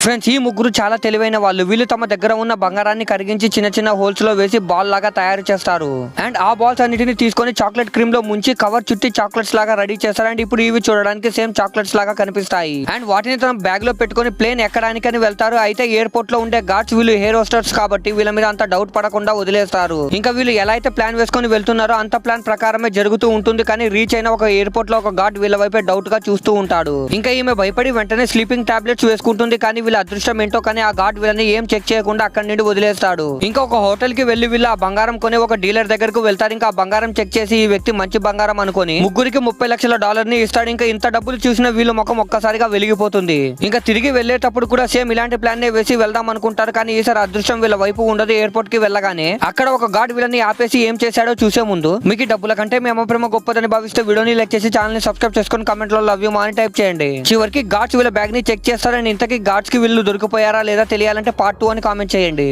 Friends, ఈ ముగ్గురు చాలా తెలివైన వాళ్ళు. వీళ్ళు తమ దగ్గర ఉన్న బంగారాన్ని కరిగించి చిన్న చిన్న హోల్స్ లో వేసి బాల్ లాగా తయారు చేస్తారు. అండ్ ఆ బాల్స్ అన్నిటిని తీసుకొని చాక్లెట్ క్రీమ్ లో ముంచి కవర్ చుట్టి చాక్లెట్స్ లాగా రెడీ చేస్తారు. అండ్ ఇప్పుడు ఇవి చూడడానికి సేమ్ చాక్లెట్స్ లాగా కనిపిస్తాయి. అండ్ వాటిని తన బ్యాగ్ లో పెట్టుకొని ప్లేన్ ఎక్కడానికని వెళ్తారు. అయితే ఎయిర్పోర్ట్ లో ఉండే గార్డ్స్ వీళ్ళు హెయిర్ హోస్టర్స్ కాబట్టి వీళ్ళ మీద అంత డౌట్ పడకుండా వదిలేస్తారు. ఇంకా వీళ్ళు ఎలా అయితే ప్లాన్ వేసుకొని వెళ్తున్నారో అంత ప్లాన్ ప్రకారమే జరుగుతూ ఉంటుంది. కానీ రీచ్ అయిన ఒక ఎయిర్పోర్ట్ లో ఒక గార్డ్ వీళ్ళ వైపే డౌట్ గా చూస్తూ ఉంటాడు. ఇంకా ఈమె భయపడి వెంటనే స్లీపింగ్ టాబ్లెట్స్ వేసుకుంటుంది. కానీ వీళ్ళ అదృష్టం ఏంటో కానీ ఆ గార్డ్ వీళ్ళని ఏం చెక్ చేయకుండా అక్కడి నుండి వదిలేస్తాడు. ఇంకా ఒక హోటల్ కి వెళ్లి వీళ్ళు ఆ బంగారం కొని ఒక డీలర్ దగ్గరకు వెళ్తారు. ఇంకా ఆ బంగారం చెక్ చేసి ఈ వ్యక్తి మంచి బంగారం అనుకొని ముగ్గురికి $30 లక్షల ని ఇస్తాడు. ఇంకా ఇంత డబ్బులు చూసిన వీళ్ళు ముఖం ఒక్కసారిగా వెలిగిపోతుంది. ఇంకా తిరిగి వెళ్లేటప్పుడు కూడా సేమ్ ఇలాంటి ప్లాన్ నే వేసి వెళ్దాం అనుకుంటారు. కానీ ఈసారి అదృష్టం వీళ్ళ వైపు ఉండదు. ఎయిర్పోర్ట్ కి వెళ్ళగానే అక్కడ ఒక గార్డ్ వీళ్ళని ఆపేసి ఏం చేశాడో చూసే ముందు మీకు డబ్బుల కంటే మీ అమ్మ ప్రేమ గొప్పదని భావిస్తే వీడియోని లైక్ చేసి ఛానల్ ని సబ్స్క్రైబ్ చేసుకొని కామెంట్ లో లవ్ యూ మా అని టైప్ చేయండి. చివరికి గార్డ్స్ వీళ్ళ బ్యాగ్ ని చెక్ చేస్తారని ఇంతకీ గార్డ్స్ కి వీళ్ళు దొరికిపోయారా లేదా తెలియాలంటే పార్ట్ 2 అని కామెంట్ చేయండి.